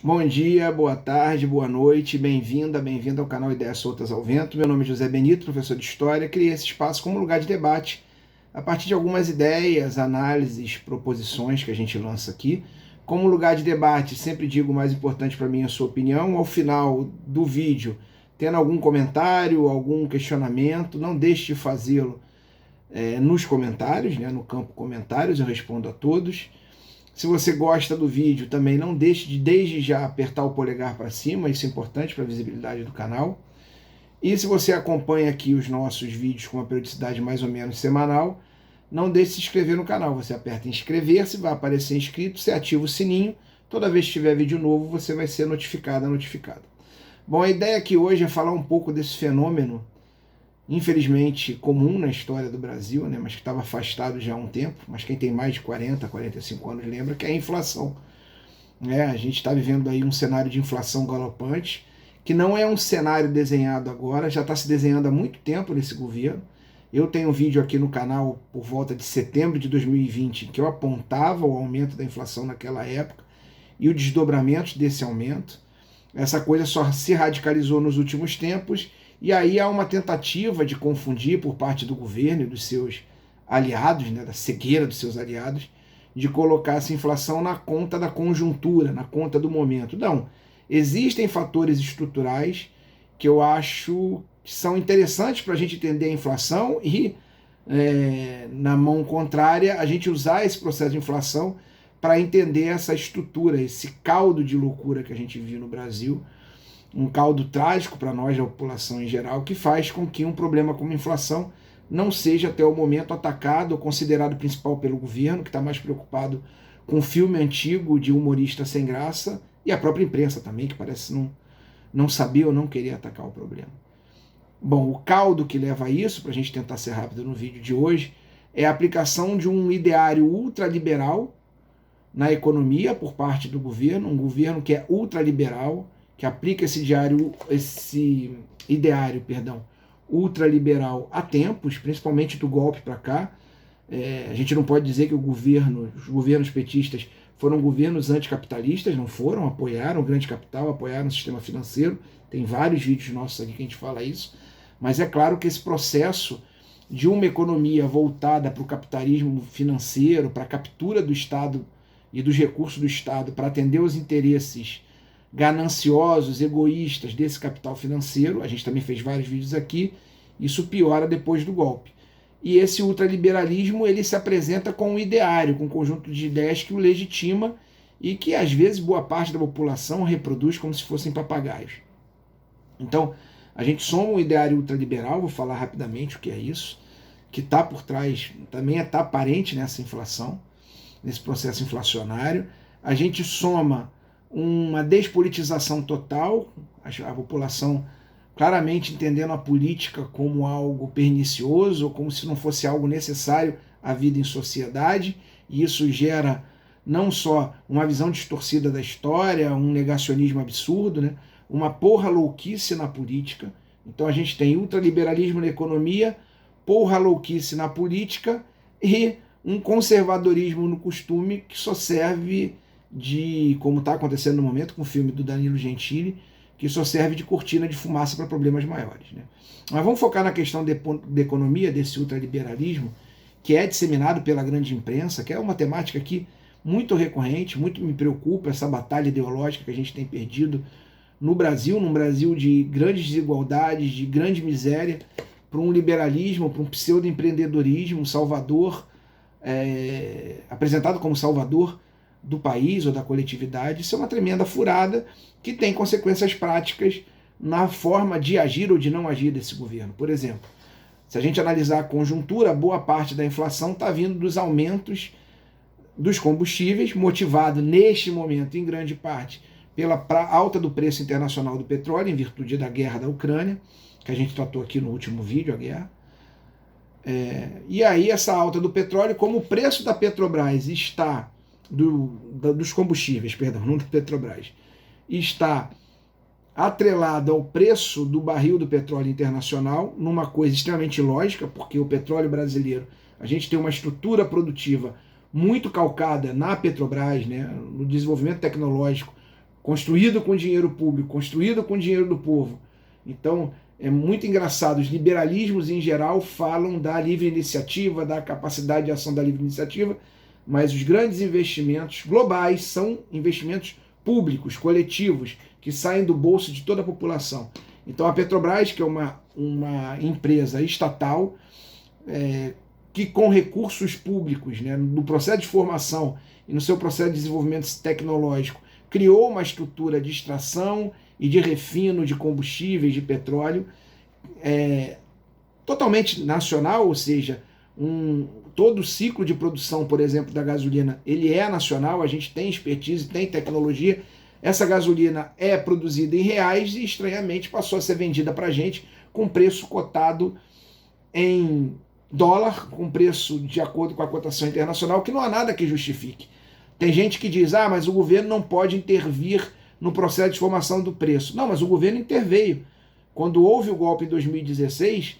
Bom dia, boa tarde, boa noite, bem-vinda, bem-vindo ao canal Ideias Soltas ao Vento. Meu nome é José Benito, professor de História. Criei esse espaço como lugar de debate a partir de algumas ideias, análises, proposições que a gente lança aqui. Como lugar de debate, sempre digo o mais importante para mim é a sua opinião. Ao final do vídeo, tendo algum comentário, algum questionamento, não deixe de fazê-lo nos comentários, no campo comentários, eu respondo a todos. Se você gosta do vídeo, também não deixe de, desde já, apertar o polegar para cima, isso é importante para a visibilidade do canal. E se você acompanha aqui os nossos vídeos com uma periodicidade mais ou menos semanal, não deixe de se inscrever no canal. Você aperta em inscrever-se, vai aparecer inscrito, você ativa o sininho, toda vez que tiver vídeo novo, você vai ser notificado. Bom, a ideia aqui hoje é falar um pouco desse fenômeno infelizmente comum na história do Brasil, mas que estava afastado já há um tempo, mas quem tem mais de 40, 45 anos lembra, que é a inflação. A gente está vivendo aí um cenário de inflação galopante, que não é um cenário desenhado agora, já está se desenhando há muito tempo nesse governo. Eu tenho um vídeo aqui no canal por volta de setembro de 2020 que eu apontava o aumento da inflação naquela época e o desdobramento desse aumento. Essa coisa só se radicalizou nos últimos tempos. E aí há uma tentativa de confundir por parte do governo e dos seus aliados, da cegueira dos seus aliados, de colocar essa inflação na conta da conjuntura, na conta do momento. Não, existem fatores estruturais que eu acho que são interessantes para a gente entender a inflação e, na mão contrária, a gente usar esse processo de inflação para entender essa estrutura, esse caldo de loucura que a gente vive no Brasil, um caldo trágico para nós, da população em geral, que faz com que um problema como a inflação não seja até o momento atacado ou considerado principal pelo governo, que está mais preocupado com o filme antigo de humorista sem graça, e a própria imprensa também, que parece não saber ou não querer atacar o problema. Bom, o caldo que leva a isso, para a gente tentar ser rápido no vídeo de hoje, é a aplicação de um ideário ultraliberal na economia por parte do governo, um governo que é ultraliberal, que aplica esse ideário ultraliberal há tempos, principalmente do golpe para cá. A gente não pode dizer que os governos petistas foram governos anticapitalistas, não foram, apoiaram o grande capital, apoiaram o sistema financeiro, tem vários vídeos nossos aqui que a gente fala isso, mas é claro que esse processo de uma economia voltada para o capitalismo financeiro, para a captura do Estado e dos recursos do Estado, para atender os interesses gananciosos, egoístas desse capital financeiro, a gente também fez vários vídeos aqui, isso piora depois do golpe. E esse ultraliberalismo, ele se apresenta com um ideário, com um conjunto de ideias que o legitima e que às vezes boa parte da população reproduz como se fossem papagaios. Então, a gente soma um ideário ultraliberal, vou falar rapidamente o que é isso, que está por trás, também está aparente nessa inflação, nesse processo inflacionário. A gente soma uma despolitização total, a população claramente entendendo a política como algo pernicioso, ou como se não fosse algo necessário à vida em sociedade, e isso gera não só uma visão distorcida da história, um negacionismo absurdo, uma porra louquice na política. Então a gente tem ultraliberalismo na economia, porra louquice na política e um conservadorismo no costume que só serve de, como está acontecendo no momento com o filme do Danilo Gentili, que só serve de cortina de fumaça para problemas maiores. Mas vamos focar na questão de economia, desse ultraliberalismo, que é disseminado pela grande imprensa, que é uma temática aqui muito recorrente, muito me preocupa essa batalha ideológica que a gente tem perdido no Brasil, num Brasil de grandes desigualdades, de grande miséria, para um liberalismo, para um pseudo-empreendedorismo, salvador, apresentado como salvador do país ou da coletividade. Isso é uma tremenda furada que tem consequências práticas na forma de agir ou de não agir desse governo. Por exemplo, se a gente analisar a conjuntura, boa parte da inflação está vindo dos aumentos dos combustíveis, motivado neste momento, em grande parte, pela alta do preço internacional do petróleo, em virtude da guerra da Ucrânia, que a gente tratou aqui no último vídeo, a guerra. E aí essa alta do petróleo, como o preço da Petrobras está dos combustíveis, perdão, não da Petrobras, está atrelado ao preço do barril do petróleo internacional, numa coisa extremamente lógica, porque o petróleo brasileiro, a gente tem uma estrutura produtiva muito calcada na Petrobras, no desenvolvimento tecnológico, construído com dinheiro público, construído com dinheiro do povo. Então, é muito engraçado, os liberalismos em geral falam da livre iniciativa, da capacidade de ação da livre iniciativa, mas os grandes investimentos globais são investimentos públicos, coletivos, que saem do bolso de toda a população. Então a Petrobras, que é uma empresa estatal, que com recursos públicos, né, no processo de formação e no seu processo de desenvolvimento tecnológico, criou uma estrutura de extração e de refino de combustíveis, de petróleo, totalmente nacional, ou seja, todo o ciclo de produção, por exemplo, da gasolina, ele é nacional, a gente tem expertise, tem tecnologia. Essa gasolina é produzida em reais e, estranhamente, passou a ser vendida para a gente com preço cotado em dólar, com preço de acordo com a cotação internacional, que não há nada que justifique. Tem gente que diz, mas o governo não pode intervir no processo de formação do preço. Não, mas o governo interveio. Quando houve o golpe em 2016,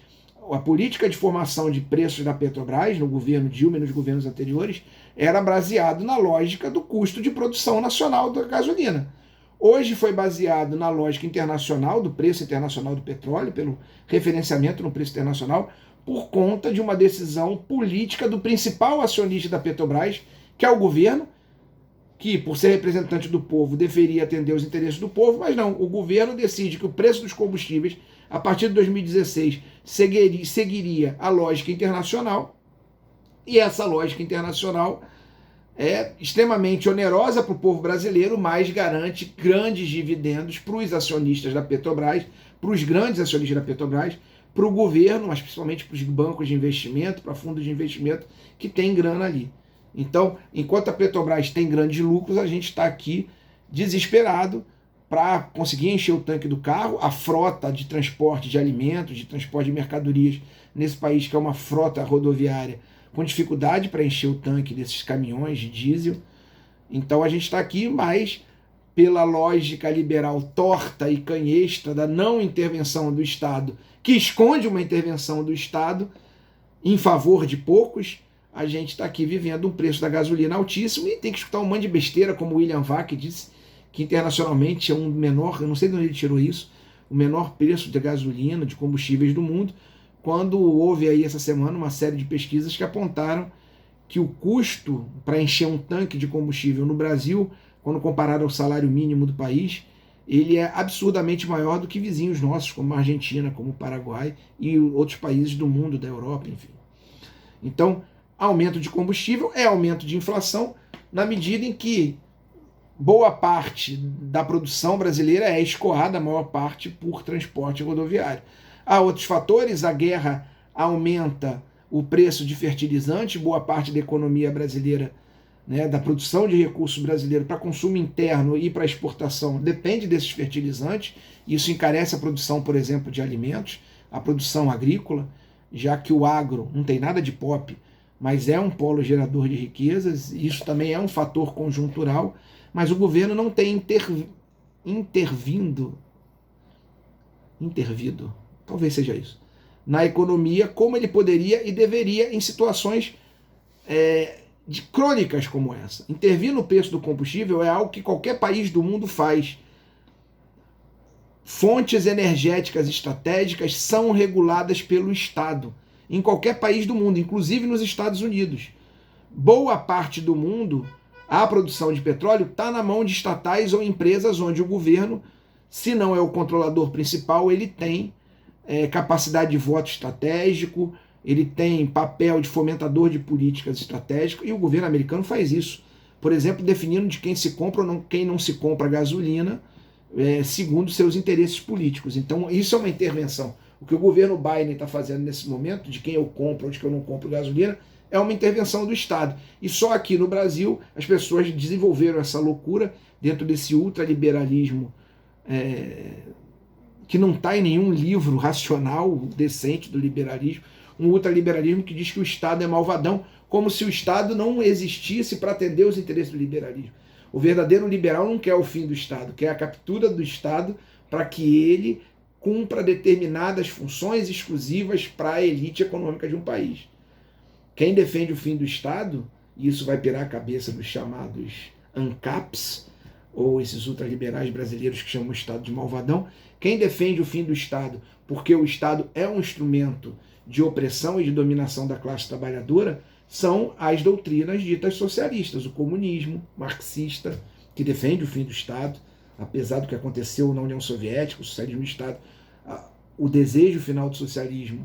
a política de formação de preços da Petrobras, no governo Dilma e nos governos anteriores, era baseado na lógica do custo de produção nacional da gasolina. Hoje foi baseado na lógica internacional, do preço internacional do petróleo, pelo referenciamento no preço internacional, por conta de uma decisão política do principal acionista da Petrobras, que é o governo, que, por ser representante do povo, deveria atender os interesses do povo, mas não, o governo decide que o preço dos combustíveis, a partir de 2016, seguiria a lógica internacional, e essa lógica internacional é extremamente onerosa para o povo brasileiro, mas garante grandes dividendos para os acionistas da Petrobras, para os grandes acionistas da Petrobras, para o governo, mas principalmente para os bancos de investimento, para fundos de investimento que tem grana ali. Então, enquanto a Petrobras tem grandes lucros, a gente está aqui desesperado para conseguir encher o tanque do carro. A frota de transporte de alimentos, de transporte de mercadorias nesse país, que é uma frota rodoviária, com dificuldade para encher o tanque desses caminhões de diesel. Então a gente está aqui, mas pela lógica liberal torta e canhestra da não intervenção do Estado, que esconde uma intervenção do Estado em favor de poucos, a gente está aqui vivendo um preço da gasolina altíssimo e tem que escutar um monte de besteira, como o William Vac disse, que internacionalmente é um menor, eu não sei de onde ele tirou isso, o menor preço de gasolina, de combustíveis do mundo, quando houve aí essa semana uma série de pesquisas que apontaram que o custo para encher um tanque de combustível no Brasil, quando comparado ao salário mínimo do país, ele é absurdamente maior do que vizinhos nossos, como a Argentina, como o Paraguai e outros países do mundo, da Europa, enfim. Então, aumento de combustível é aumento de inflação, na medida em que boa parte da produção brasileira é escoada, a maior parte, por transporte rodoviário. Há outros fatores, a guerra aumenta o preço de fertilizante, boa parte da economia brasileira, né, da produção de recursos brasileiros para consumo interno e para exportação, depende desses fertilizantes. Isso encarece a produção, por exemplo, de alimentos, a produção agrícola, já que o agro não tem nada de pop, mas é um polo gerador de riquezas, isso também é um fator conjuntural, mas o governo não tem intervido, talvez seja isso, na economia como ele poderia e deveria em situações de crônicas como essa. Intervir no preço do combustível é algo que qualquer país do mundo faz. Fontes energéticas estratégicas são reguladas pelo Estado, em qualquer país do mundo, inclusive nos Estados Unidos. Boa parte do mundo, a produção de petróleo está na mão de estatais ou empresas onde o governo, se não é o controlador principal, ele tem capacidade de voto estratégico, ele tem papel de fomentador de políticas estratégicas, e o governo americano faz isso. Por exemplo, definindo de quem se compra ou não, quem não se compra gasolina, segundo seus interesses políticos. Então, isso é uma intervenção. O que o governo Biden está fazendo nesse momento, de quem eu compro ou de quem eu não compro gasolina, é uma intervenção do Estado. E só aqui no Brasil as pessoas desenvolveram essa loucura dentro desse ultraliberalismo que não está em nenhum livro racional, decente do liberalismo, um ultraliberalismo que diz que o Estado é malvadão, como se o Estado não existisse para atender os interesses do liberalismo. O verdadeiro liberal não quer o fim do Estado, quer a captura do Estado para que ele cumpra determinadas funções exclusivas para a elite econômica de um país. Quem defende o fim do Estado, e isso vai pirar a cabeça dos chamados ANCAPs, ou esses ultraliberais brasileiros que chamam o Estado de malvadão. Quem defende o fim do Estado porque o Estado é um instrumento de opressão e de dominação da classe trabalhadora são as doutrinas ditas socialistas, o comunismo marxista, que defende o fim do Estado, apesar do que aconteceu na União Soviética, o socialismo de Estado, o desejo final do socialismo,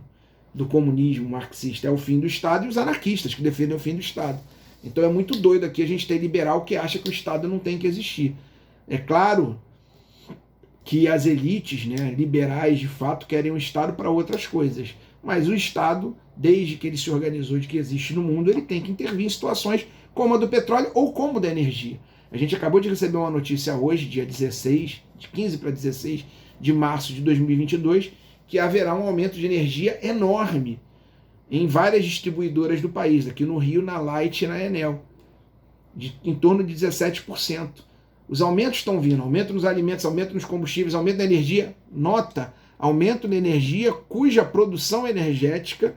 do comunismo marxista é o fim do Estado, e os anarquistas que defendem o fim do Estado. Então é muito doido aqui a gente ter liberal que acha que o Estado não tem que existir. É claro que as elites, né, liberais de fato querem o Estado para outras coisas, mas o Estado, desde que ele se organizou, de que existe no mundo, ele tem que intervir em situações como a do petróleo ou como da energia. A gente acabou de receber uma notícia hoje, dia 16, de 15 para 16 de março de 2022, que haverá um aumento de energia enorme em várias distribuidoras do país, aqui no Rio, na Light e na Enel, em torno de 17%. Os aumentos estão vindo, aumento nos alimentos, aumento nos combustíveis, aumento na energia. Nota, aumento na energia cuja produção energética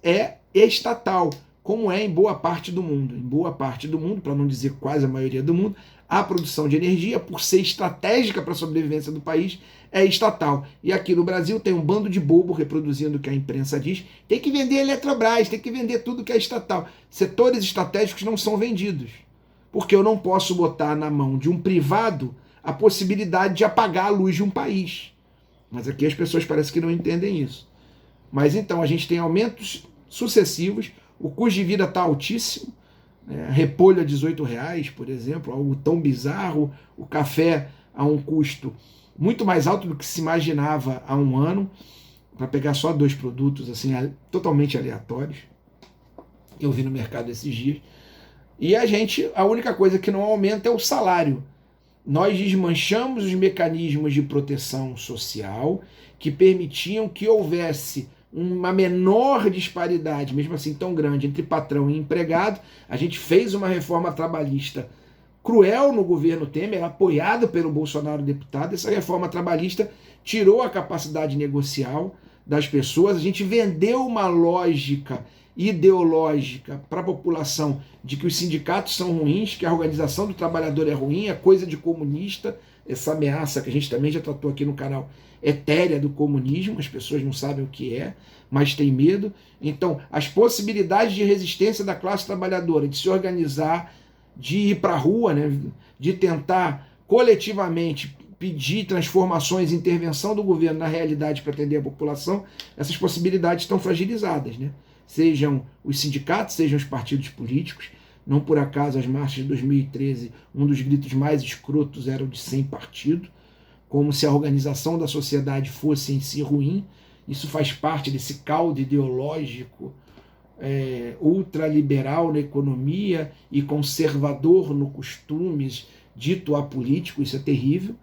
é estatal, como é em boa parte do mundo. Em boa parte do mundo, para não dizer quase a maioria do mundo, a produção de energia, por ser estratégica para a sobrevivência do país, é estatal. E aqui no Brasil tem um bando de bobo reproduzindo o que a imprensa diz. Tem que vender a Eletrobras, tem que vender tudo que é estatal. Setores estratégicos não são vendidos, porque eu não posso botar na mão de um privado a possibilidade de apagar a luz de um país. Mas aqui as pessoas parecem que não entendem isso. Mas então a gente tem aumentos sucessivos, o custo de vida está altíssimo, repolho a R$18, por exemplo, algo tão bizarro, o café a um custo muito mais alto do que se imaginava há um ano, para pegar só 2 produtos assim totalmente aleatórios. Eu vi no mercado esses dias. E a única coisa que não aumenta é o salário. Nós desmanchamos os mecanismos de proteção social que permitiam que houvesse uma menor disparidade, mesmo assim tão grande, entre patrão e empregado. A gente fez uma reforma trabalhista cruel no governo Temer, apoiado pelo Bolsonaro deputado. Essa reforma trabalhista tirou a capacidade negocial das pessoas. A gente vendeu uma lógica ideológica para a população de que os sindicatos são ruins, que a organização do trabalhador é ruim, é coisa de comunista, essa ameaça que a gente também já tratou aqui no canal, etérea do comunismo, as pessoas não sabem o que é, mas têm medo. Então, as possibilidades de resistência da classe trabalhadora, de se organizar, de ir para a rua, né, de tentar coletivamente pedir transformações, intervenção do governo na realidade para atender a população, essas possibilidades estão fragilizadas, né? Sejam os sindicatos, sejam os partidos políticos. Não por acaso as marchas de 2013, um dos gritos mais escrotos era o de sem partido, como se a organização da sociedade fosse em si ruim. Isso faz parte desse caldo ideológico ultraliberal na economia e conservador no costumes, dito apolítico. Isso é terrível.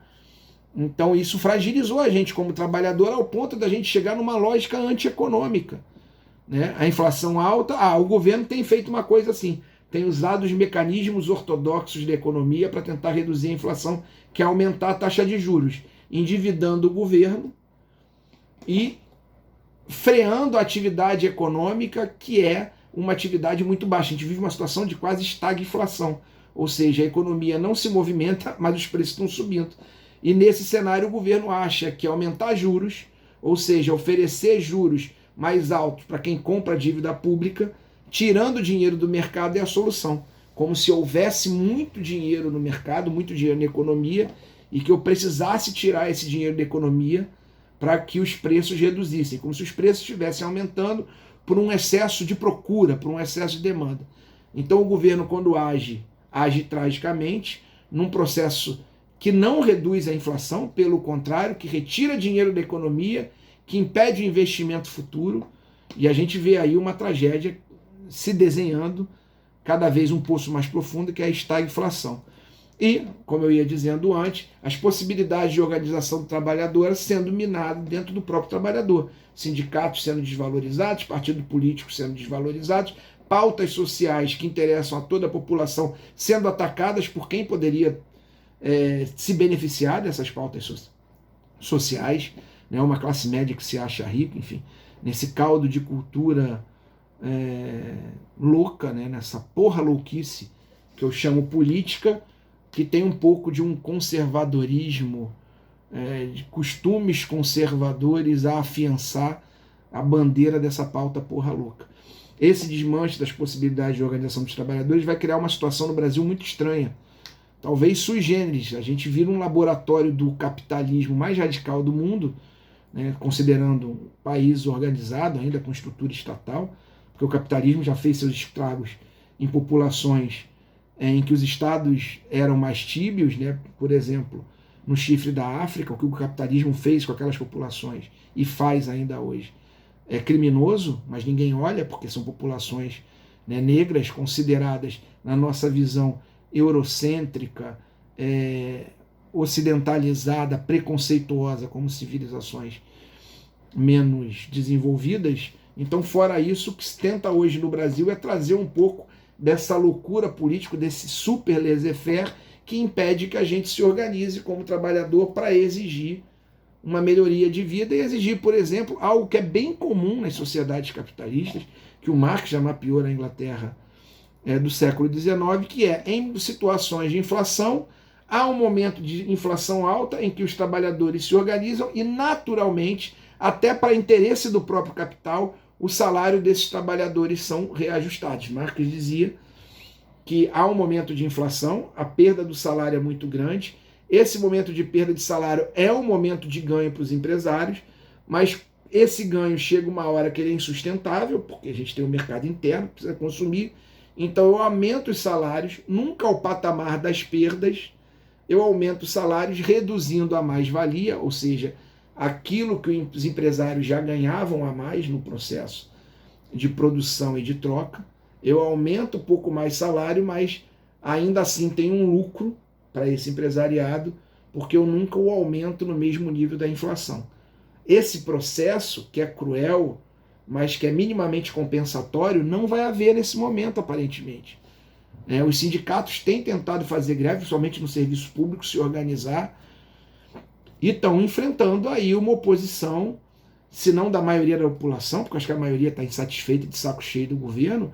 Então isso fragilizou a gente como trabalhador ao ponto da gente chegar numa lógica antieconômica. Né? A inflação alta, o governo tem feito uma coisa assim, tem usado os mecanismos ortodoxos da economia para tentar reduzir a inflação, que é aumentar a taxa de juros, endividando o governo e freando a atividade econômica, que é uma atividade muito baixa. A gente vive uma situação de quase estagflação, ou seja, a economia não se movimenta, mas os preços estão subindo. E nesse cenário o governo acha que aumentar juros, ou seja, oferecer juros mais altos para quem compra dívida pública, tirando dinheiro do mercado, é a solução. Como se houvesse muito dinheiro no mercado, muito dinheiro na economia, e que eu precisasse tirar esse dinheiro da economia para que os preços reduzissem, como se os preços estivessem aumentando por um excesso de procura, por um excesso de demanda. Então o governo, quando age tragicamente, num processo que não reduz a inflação, pelo contrário, que retira dinheiro da economia, que impede o investimento futuro, e a gente vê aí uma tragédia se desenhando, cada vez um poço mais profundo, que é a estagflação. E, como eu ia dizendo antes, as possibilidades de organização do trabalhador sendo minadas dentro do próprio trabalhador. Sindicatos sendo desvalorizados, partidos políticos sendo desvalorizados, pautas sociais que interessam a toda a população sendo atacadas por quem poderia se beneficiar dessas pautas sociais, né? Uma classe média que se acha rica, enfim, nesse caldo de cultura louca, né? Nessa porra louquice que eu chamo política, que tem um pouco de um conservadorismo, de costumes conservadores a afiançar a bandeira dessa pauta porra louca. Esse desmanche das possibilidades de organização dos trabalhadores vai criar uma situação no Brasil muito estranha, talvez sui generis. A gente vira um laboratório do capitalismo mais radical do mundo, né, considerando um país organizado ainda com estrutura estatal, porque o capitalismo já fez seus estragos em populações em que os estados eram mais tíbios, né, por exemplo, no chifre da África, o que o capitalismo fez com aquelas populações e faz ainda hoje. É criminoso, mas ninguém olha, porque são populações, né, negras, consideradas, na nossa visão eurocêntrica, ocidentalizada, preconceituosa, como civilizações menos desenvolvidas. Então, fora isso, o que se tenta hoje no Brasil é trazer um pouco dessa loucura política, desse super laissez-faire, que impede que a gente se organize como trabalhador para exigir uma melhoria de vida e exigir, por exemplo, algo que é bem comum nas sociedades capitalistas, que o Marx já mapeou na Inglaterra do século XIX, que é, em situações de inflação, há um momento de inflação alta em que os trabalhadores se organizam e, naturalmente, até para interesse do próprio capital, o salário desses trabalhadores são reajustados. Marx dizia que há um momento de inflação, a perda do salário é muito grande, esse momento de perda de salário é um momento de ganho para os empresários, mas esse ganho chega uma hora que ele é insustentável, porque a gente tem um mercado interno, precisa consumir, então eu aumento os salários, nunca ao patamar das perdas, eu aumento os salários reduzindo a mais-valia, ou seja, aquilo que os empresários já ganhavam a mais no processo de produção e de troca, eu aumento um pouco mais salário, mas ainda assim tem um lucro para esse empresariado, porque eu nunca o aumento no mesmo nível da inflação. Esse processo, que é cruel, mas que é minimamente compensatório, não vai haver nesse momento, aparentemente. Os sindicatos têm tentado fazer greve, principalmente no serviço público, se organizar, e estão enfrentando aí uma oposição, se não da maioria da população, porque acho que a maioria está insatisfeita e de saco cheio do governo.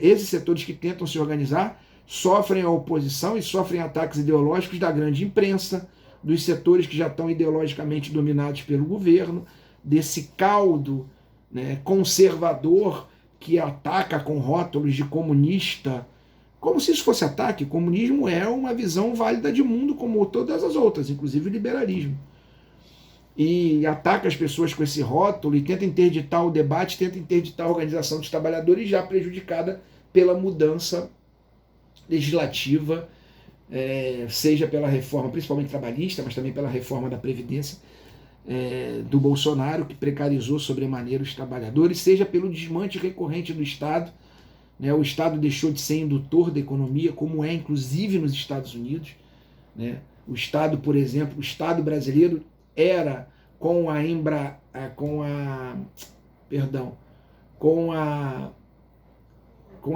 Esses setores que tentam se organizar sofrem a oposição e sofrem ataques ideológicos da grande imprensa, dos setores que já estão ideologicamente dominados pelo governo, desse caldo, né, conservador que ataca com rótulos de comunista, como se isso fosse ataque. O comunismo é uma visão válida de mundo como todas as outras, inclusive o liberalismo. E ataca as pessoas com esse rótulo e tenta interditar o debate, tenta interditar a organização dos trabalhadores, já prejudicada pela mudança legislativa, seja pela reforma, principalmente trabalhista, mas também pela reforma da Previdência do Bolsonaro, que precarizou sobremaneira os trabalhadores, seja pelo desmanche recorrente do Estado. O Estado deixou de ser indutor da economia, como é inclusive nos Estados Unidos. O Estado, por exemplo, o Estado brasileiro era com a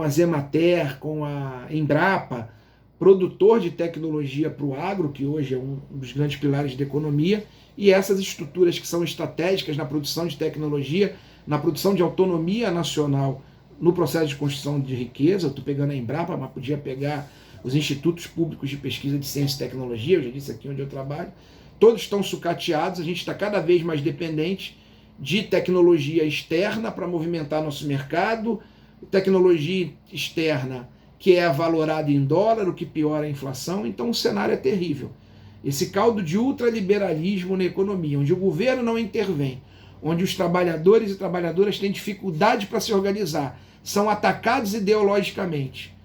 Zemater, com a Embrapa, produtor de tecnologia para o agro, que hoje é um dos grandes pilares da economia, e essas estruturas que são estratégicas na produção de tecnologia, na produção de autonomia nacional, no processo de construção de riqueza. Eu estou pegando a Embrapa, mas podia pegar os institutos públicos de pesquisa de ciência e tecnologia, eu já disse aqui onde eu trabalho, todos estão sucateados, a gente está cada vez mais dependente de tecnologia externa para movimentar nosso mercado, tecnologia externa que é valorada em dólar, o que piora a inflação. Então o cenário é terrível. Esse caldo de ultraliberalismo na economia, onde o governo não intervém, onde os trabalhadores e trabalhadoras têm dificuldade para se organizar, são atacados ideologicamente,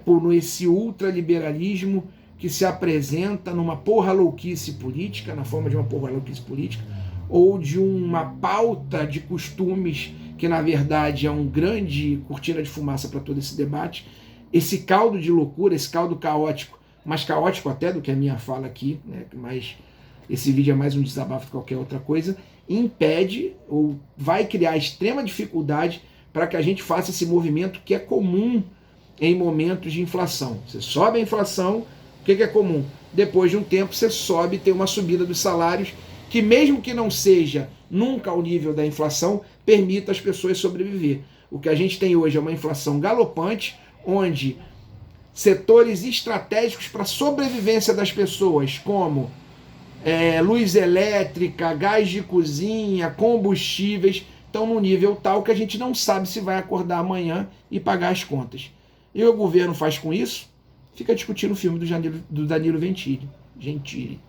por esse ultraliberalismo que se apresenta numa porra louquice política, na forma de uma porra louquice política, ou de uma pauta de costumes que na verdade é um grande cortina de fumaça para todo esse debate. Esse caldo de loucura, esse caldo caótico, mais caótico até do que a minha fala aqui, mas esse vídeo é mais um desabafo que qualquer outra coisa, impede ou vai criar extrema dificuldade para que a gente faça esse movimento que é comum em momentos de inflação. Você sobe a inflação, o que é comum? Depois de um tempo você sobe, tem uma subida dos salários, que mesmo que não seja nunca ao nível da inflação, permita as pessoas sobreviver. O que a gente tem hoje é uma inflação galopante, onde setores estratégicos para a sobrevivência das pessoas, como luz elétrica, gás de cozinha, combustíveis, estão num nível tal que a gente não sabe se vai acordar amanhã e pagar as contas. E o governo faz com isso? Fica discutindo o filme do Danilo Gentili.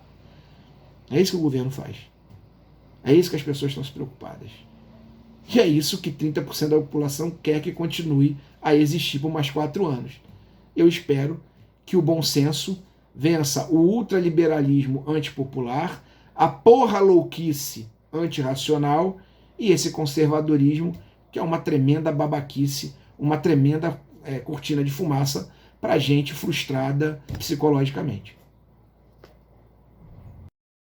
É isso que o governo faz. É isso que as pessoas estão se preocupadas. E é isso que 30% da população quer que continue a existir por mais 4 anos. Eu espero que o bom senso vença o ultraliberalismo antipopular, a porra louquice antirracional e esse conservadorismo que é uma tremenda babaquice, uma tremenda cortina de fumaça para gente frustrada psicologicamente.